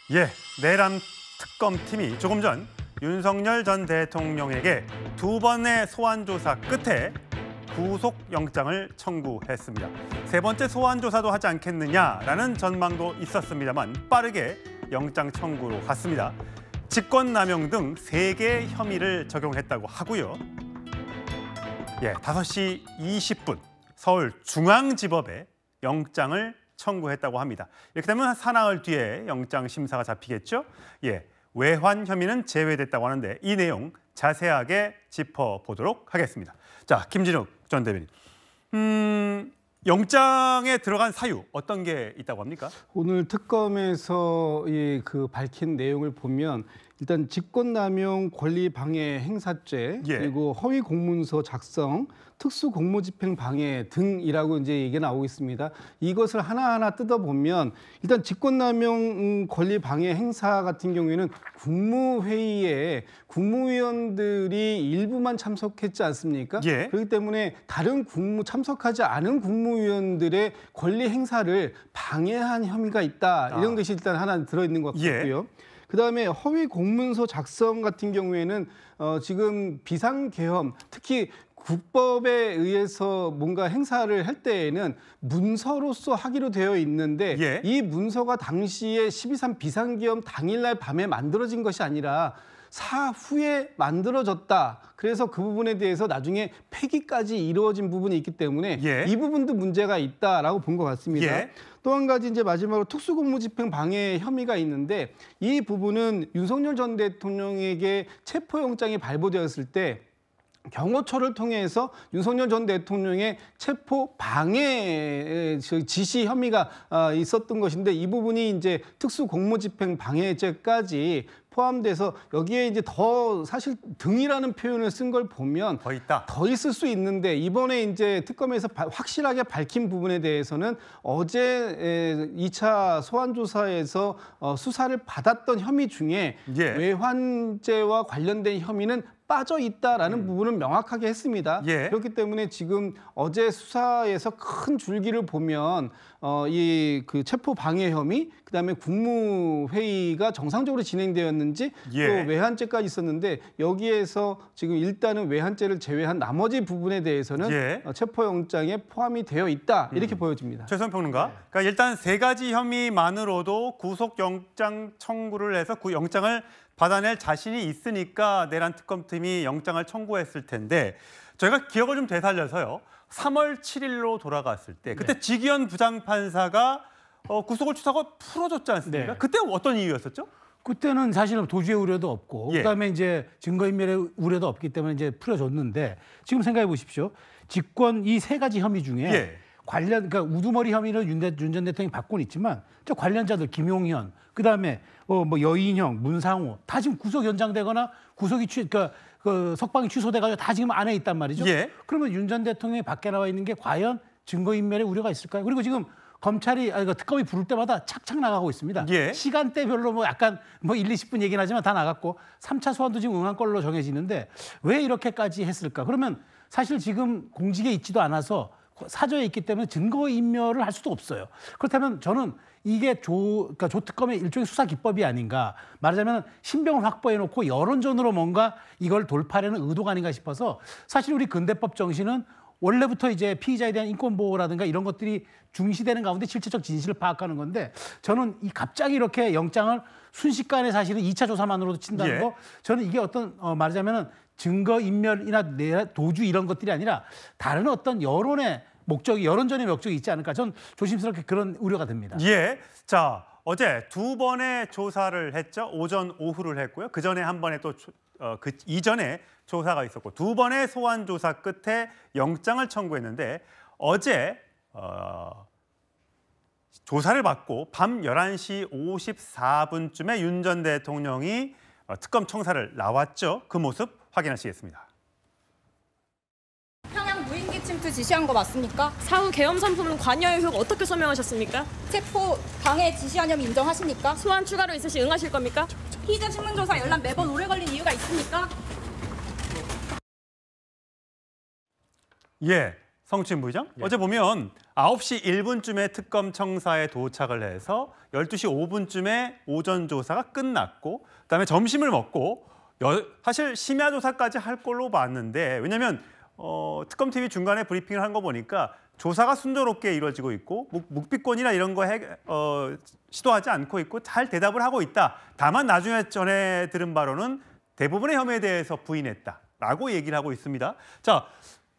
예, 내란 특검팀이 조금 전 윤석열 전 대통령에게 두 번의 소환 조사 끝에 구속영장을 청구했습니다. 세 번째 소환 조사도 하지 않겠느냐라는 전망도 있었습니다만 빠르게 영장 청구로 갔습니다. 직권남용 등 3개의 혐의를 적용했다고 하고요. 예, 5시 20분 서울중앙지법에 영장을 청구했다고 합니다. 이렇게 되면 사나흘 뒤에 영장 심사가 잡히겠죠? 예, 외환 혐의는 제외됐다고 하는데 이 내용 자세하게 짚어보도록 하겠습니다. 자, 김진욱 전 대변인. 영장에 들어간 사유 어떤 게 있다고 합니까? 오늘 특검에서 밝힌 내용을 보면 일단 직권남용 권리방해 행사죄, 예. 그리고 허위 공문서 작성, 특수공무집행 방해 등이라고 이제 얘기가 나오고 있습니다. 이것을 하나하나 뜯어보면 일단 직권남용 권리방해 행사 같은 경우에는 국무회의에 국무위원들이 일부만 참석했지 않습니까? 예. 그렇기 때문에 다른 참석하지 않은 국무위원들의 권리 행사를 방해한 혐의가 있다. 이런 것이 일단 하나 들어있는 것 같고요. 예. 그다음에 허위 공문서 작성 같은 경우에는 지금 비상계엄, 특히 국법에 의해서 뭔가 행사를 할 때에는 문서로서 하기로 되어 있는데 예. 이 문서가 당시에 12.3 비상계엄 당일날 밤에 만들어진 것이 아니라 사후에 만들어졌다. 그래서 그 부분에 대해서 나중에 폐기까지 이루어진 부분이 있기 때문에 예. 이 부분도 문제가 있다라고 본 것 같습니다. 예. 또 한 가지 이제 마지막으로 특수공무집행 방해 혐의가 있는데 이 부분은 윤석열 전 대통령에게 체포영장이 발부되었을 때 경호처를 통해서 윤석열 전 대통령의 체포 방해 지시 혐의가 있었던 것인데 이 부분이 이제 특수공무집행 방해죄까지 포함돼서 여기에 이제 더 사실 등이라는 표현을 쓴 걸 보면 더 있을 수 있는데 이번에 이제 특검에서 확실하게 밝힌 부분에 대해서는 어제 2차 소환 조사에서 수사를 받았던 혐의 중에 예. 외환죄와 관련된 혐의는 빠져 있다라는 부분은 명확하게 했습니다. 예. 그렇기 때문에 지금 어제 수사에서 큰 줄기를 보면 그 체포 방해 혐의, 그다음에 국무회의가 정상적으로 진행되었는지 예. 또 외환죄까지 있었는데 여기에서 지금 일단은 외환죄를 제외한 나머지 부분에 대해서는 예. 체포영장에 포함이 되어 있다 이렇게 보여집니다. 최소한 평론가. 그러니까 일단 3가지 혐의만으로도 구속영장 청구를 해서 그 영장을 받아낼 자신이 있으니까 내란 특검팀이 영장을 청구했을 텐데 저희가 기억을 좀 되살려서요. 3월 7일로 돌아갔을 때 그때 지기현 부장판사가 구속을 취소하고 풀어줬지 않습니까? 네. 그때 어떤 이유였었죠? 그때는 사실은 도주의 우려도 없고 예. 그다음에 이제 증거인멸의 우려도 없기 때문에 이제 풀어줬는데 지금 생각해 보십시오. 직권 이 3가지 혐의 중에 예. 그러니까 우두머리 혐의를 윤 전 대통령이 받고는 있지만 저 관련자들 김용현 그다음에 뭐 여인형, 문상호 다 지금 구속 연장되거나 구속이 그 석방이 취소돼가지고 다 지금 안에 있단 말이죠. 예. 그러면 윤 전 대통령이 밖에 나와 있는 게 과연 증거인멸의 우려가 있을까요? 그리고 지금 검찰이 특검이 부를 때마다 착착 나가고 있습니다. 예. 시간대별로 뭐 약간 1, 20분 얘기는 하지만 다 나갔고 3차 소환도 지금 응한 걸로 정해지는데 왜 이렇게까지 했을까? 그러면 사실 지금 공직에 있지도 않아서 사저에 있기 때문에 증거인멸을 할 수도 없어요. 그렇다면 저는 이게 그러니까 조특검의 일종의 수사 기법이 아닌가. 말하자면 신병을 확보해놓고 여론전으로 뭔가 이걸 돌파하려는 의도가 아닌가 싶어서 사실 우리 근대법 정신은 원래부터 이제 피의자에 대한 인권보호라든가 이런 것들이 중시되는 가운데 실체적 진실을 파악하는 건데 저는 이 갑자기 이렇게 영장을 순식간에 사실은 2차 조사만으로도 친다는 예. 거 저는 이게 어떤 말하자면은 증거인멸이나 도주 이런 것들이 아니라 다른 어떤 여론의 목적이 여론전의 목적이 있지 않을까 저는 조심스럽게 그런 우려가 됩니다. 예. 자, 어제 2번의 조사를 했죠. 오전, 오후를 했고요. 그 전에 한 번에 또 그 이전에 조사가 있었고 2번의 소환 조사 끝에 영장을 청구했는데 어제 조사를 받고 밤 11시 54분쯤에 윤 전 대통령이 특검 청사를 나왔죠. 그 모습 확인하시겠습니다. 평양 무인기 침투 지시한 거 맞습니까? 사후 계엄 선포문 관여 의혹 어떻게 설명하셨습니까? 체포 방해 지시한 혐의 인정하십니까? 소환 추가로 있으시 응하실 겁니까? 피의자 신문조사 열람 매번 오래 걸린 이유가 있습니까? 예, 성추인 부의장. 어제 보면 9시 1분쯤에 특검 청사에 도착을 해서 12시 5분쯤에 오전 조사가 끝났고 그다음에 점심을 먹고 사실 심야 조사까지 할 걸로 봤는데 왜냐하면 특검팀이 중간에 브리핑을 한 거 보니까 조사가 순조롭게 이루어지고 있고 묵비권이나 이런 거 시도하지 않고 있고 잘 대답을 하고 있다. 다만 나중에 전해 들은 바로는 대부분의 혐의에 대해서 부인했다라고 얘기를 하고 있습니다. 자,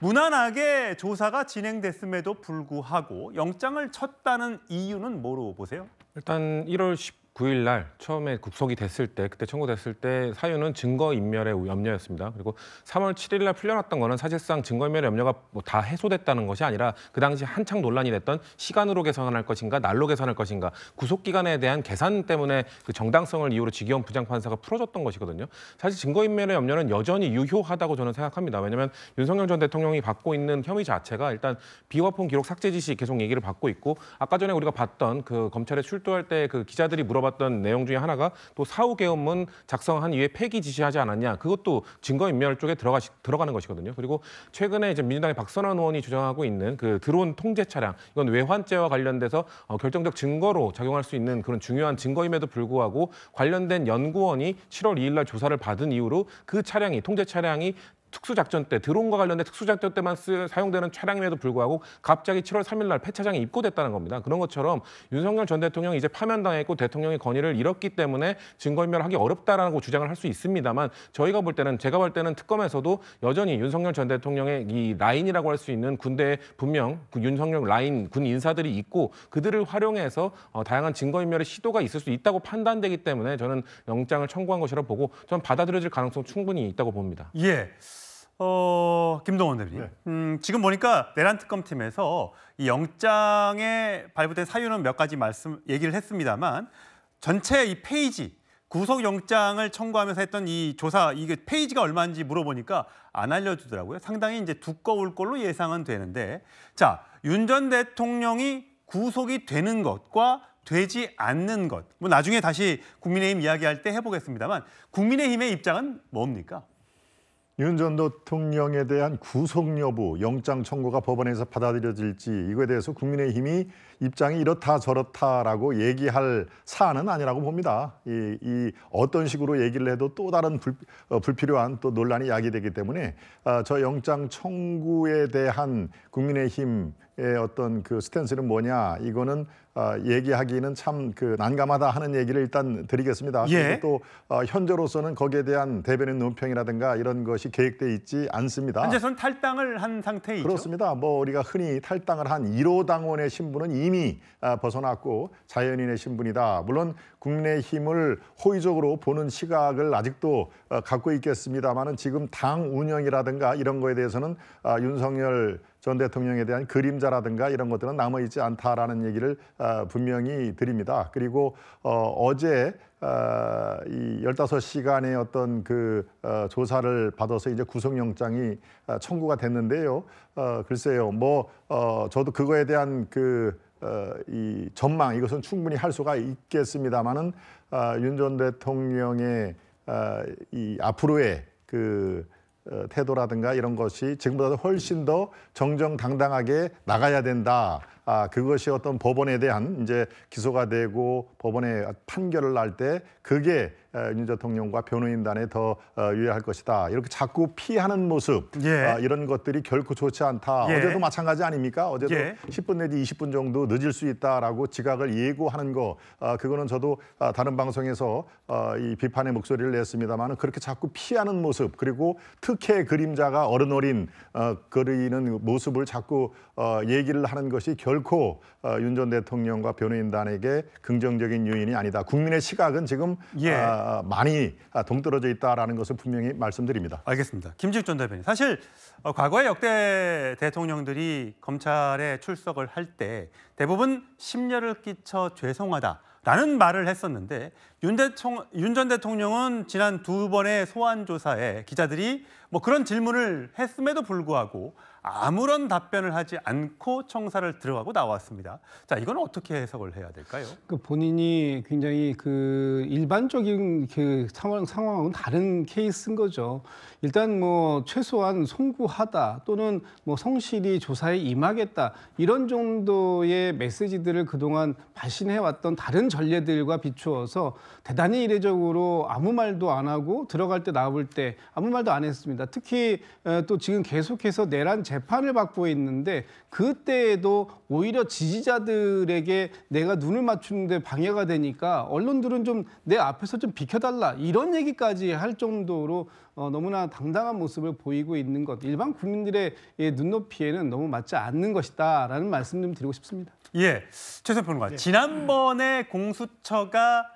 무난하게 조사가 진행됐음에도 불구하고 영장을 쳤다는 이유는 뭐로 보세요? 일단 1월 19일 날 처음에 구속이 됐을 때 그때 청구됐을 때 사유는 증거인멸의 염려였습니다. 그리고 3월 7일 날 풀려났던 거는 사실상 증거인멸의 염려가 뭐 다 해소됐다는 것이 아니라 그 당시 한창 논란이 됐던 시간으로 계산할 것인가 날로 계산할 것인가 구속기간에 대한 계산 때문에 그 정당성을 이유로 지기현 부장판사가 풀어줬던 것이거든요. 사실 증거인멸의 염려는 여전히 유효하다고 저는 생각합니다. 왜냐하면 윤석열 전 대통령이 받고 있는 혐의 자체가 일단 비화폰 기록 삭제 지시 계속 얘기를 받고 있고 아까 전에 우리가 봤던 그 검찰에 출두할 때 그 기자들이 물어봤던 내용 중에 하나가 또 사후 계엄문 작성한 이후에 폐기 지시하지 않았냐 그것도 증거인멸 쪽에 들어가는 것이거든요. 그리고 최근에 이제 민주당의 박선원 의원이 주장하고 있는 그 드론 통제 차량 이건 외환죄와 관련돼서 결정적 증거로 작용할 수 있는 그런 중요한 증거임에도 불구하고 관련된 연구원이 7월 2일 날 조사를 받은 이후로 그 차량이 통제 차량이 특수작전 때 드론과 관련된 특수작전 때만 사용되는 차량임에도 불구하고 갑자기 7월 3일 날 폐차장에 입고됐다는 겁니다. 그런 것처럼 윤석열 전 대통령이 이제 파면당했고 대통령의 권위를 잃었기 때문에 증거인멸하기 어렵다라고 주장을 할 수 있습니다만 제가 볼 때는 특검에서도 여전히 윤석열 전 대통령의 이 라인이라고 할 수 있는 군대에 분명 그 윤석열 라인 군 인사들이 있고 그들을 활용해서 다양한 증거인멸의 시도가 있을 수 있다고 판단되기 때문에 저는 영장을 청구한 것이라 보고 저는 받아들여질 가능성 충분히 있다고 봅니다. 예. 김동원 대표님. 지금 보니까 내란 특검팀에서 이 영장에 발부된 사유는 몇 가지 얘기를 했습니다만 전체 이 페이지 구속영장을 청구하면서 했던 이 조사 이게 페이지가 얼마인지 물어보니까 안 알려주더라고요. 상당히 이제 두꺼울 걸로 예상은 되는데 자, 윤 전 대통령이 구속이 되는 것과 되지 않는 것. 뭐 나중에 다시 국민의힘 이야기할 때 해보겠습니다만 국민의힘의 입장은 뭡니까? 윤 전 대통령에 대한 구속 여부, 영장 청구가 법원에서 받아들여질지 이거에 대해서 국민의힘이 입장이 이렇다 저렇다라고 얘기할 사안은 아니라고 봅니다. 이 어떤 식으로 얘기를 해도 또 다른 불필요한 또 논란이 야기되기 때문에 저 영장 청구에 대한 국민의힘의 어떤 그 스탠스는 뭐냐 이거는 얘기하기는 참 그 난감하다 하는 얘기를 일단 드리겠습니다. 예. 또 현재로서는 거기에 대한 대변인 논평이라든가 이런 것이 계획돼 있지 않습니다. 현재선 탈당을 한 상태이죠. 그렇습니다. 뭐 우리가 흔히 탈당을 한 1호 당원의 신분은 이미 벗어났고 자연인의 신분이다. 물론 국민의힘을 호의적으로 보는 시각을 아직도 갖고 있겠습니다만은 지금 당 운영이라든가 이런 거에 대해서는 윤석열 전 대통령에 대한 그림자라든가 이런 것들은 남아있지 않다라는 얘기를 분명히 드립니다. 그리고 어제 이 15시간의 어떤 그 조사를 받아서 이제 구속영장이 청구가 됐는데요. 글쎄요, 저도 그거에 대한 이 전망 이것은 충분히 할 수가 있겠습니다만은 윤 전 대통령의 이 앞으로의 태도라든가 이런 것이 지금보다 훨씬 더 정정당당하게 나가야 된다. 그것이 어떤 법원에 대한 이제 기소가 되고 법원에 판결을 날 때 그게 윤 대통령과 변호인단에 더 유리할 것이다. 이렇게 자꾸 피하는 모습 예. 이런 것들이 결코 좋지 않다. 예. 어제도 마찬가지 아닙니까? 어제도 예. 10분 내지 20분 정도 늦을 수 있다라고 지각을 예고하는 거 그거는 저도 다른 방송에서 이 비판의 목소리를 냈습니다만 그렇게 자꾸 피하는 모습 그리고 특혜 그림자가 어른어린 그리는 모습을 자꾸 얘기를 하는 것이 결코 윤 전 대통령과 변호인단에게 긍정적인 요인이 아니다. 국민의 시각은 지금 많이 동떨어져 있다라는 것을 분명히 말씀드립니다. 알겠습니다. 김지욱 전 대변인. 사실 과거에 역대 대통령들이 검찰에 출석을 할 때 대부분 심려를 끼쳐 죄송하다라는 말을 했었는데 윤 전 대통령은 지난 2번의 소환 조사에 기자들이 뭐 그런 질문을 했음에도 불구하고 아무런 답변을 하지 않고 청사를 들어가고 나왔습니다. 자, 이건 어떻게 해석을 해야 될까요? 그 본인이 굉장히 그 일반적인 그 상황하고는 다른 케이스인 거죠. 일단 뭐 최소한 송구하다 또는 뭐 성실히 조사에 임하겠다 이런 정도의 메시지들을 그동안 발신해왔던 다른 전례들과 비추어서 대단히 이례적으로 아무 말도 안 하고 들어갈 때 나올 때 아무 말도 안 했습니다. 특히 또 지금 계속해서 내란 재판을 받고 있는데 그때에도 오히려 지지자들에게 내가 눈을 맞추는데 방해가 되니까 언론들은 좀 내 앞에서 좀 비켜달라 이런 얘기까지 할 정도로 너무나 당당한 모습을 보이고 있는 것, 일반 국민들의 눈높이에는 너무 맞지 않는 것이다라는 말씀 좀 드리고 싶습니다. 예, 최선 평론가. 지난번에 공수처가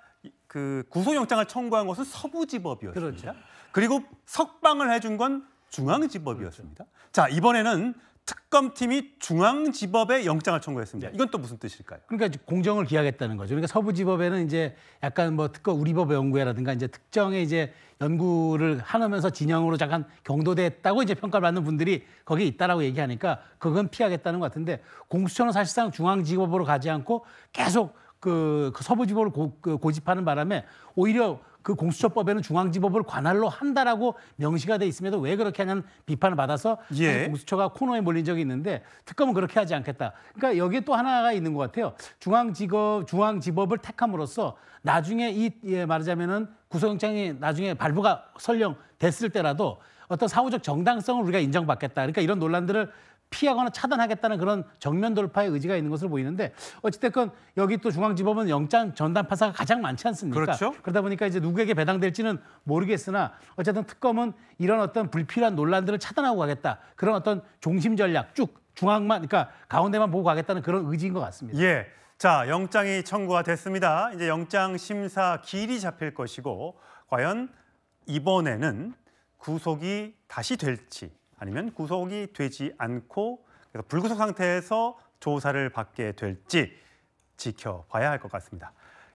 그 구속영장을 청구한 것은 서부지법이었습니다. 그렇죠. 그리고 석방을 해준 건 중앙지법이었습니다. 자, 이번에는 특검팀이 중앙지법에 영장을 청구했습니다. 이건 또 무슨 뜻일까요? 그러니까 공정을 기하겠다는 거죠. 그러니까 서부지법에는 이제 약간 뭐 특검 우리법 연구회라든가 이제 특정의 이제 연구를 하면서 진영으로 잠깐 경도됐다고 이제 평가를 받는 분들이 거기에 있다라고 얘기하니까 그건 피하겠다는 것 같은데 공수처는 사실상 중앙지법으로 가지 않고 계속 그 서부지법을 고집하는 바람에 오히려 그 공수처법에는 중앙지법을 관할로 한다라고 명시가 돼 있음에도 왜 그렇게 하냐는 비판을 받아서 예. 공수처가 코너에 몰린 적이 있는데 특검은 그렇게 하지 않겠다. 그러니까 여기에 또 하나가 있는 것 같아요. 중앙지법을 택함으로써 나중에 말하자면은 구속영장이 나중에 발부가 설령 됐을 때라도 어떤 사후적 정당성을 우리가 인정받겠다. 그러니까 이런 논란들을 피하거나 차단하겠다는 그런 정면 돌파의 의지가 있는 것으로 보이는데 어찌됐건 여기 또 중앙지법은 영장 전담 판사가 가장 많지 않습니까? 그렇죠. 그러다 보니까 이제 누구에게 배당될지는 모르겠으나 어쨌든 특검은 이런 어떤 불필요한 논란들을 차단하고 가겠다. 그런 어떤 중심 전략 쭉 중앙만 그러니까 가운데만 보고 가겠다는 그런 의지인 것 같습니다. 예. 자, 영장이 청구가 됐습니다. 이제 영장 심사 기일이 잡힐 것이고 과연 이번에는 구속이 다시 될지 아니면 구속이 되지 않고 그래서 불구속 상태에서 조사를 받게 될지 지켜봐야 할 것 같습니다.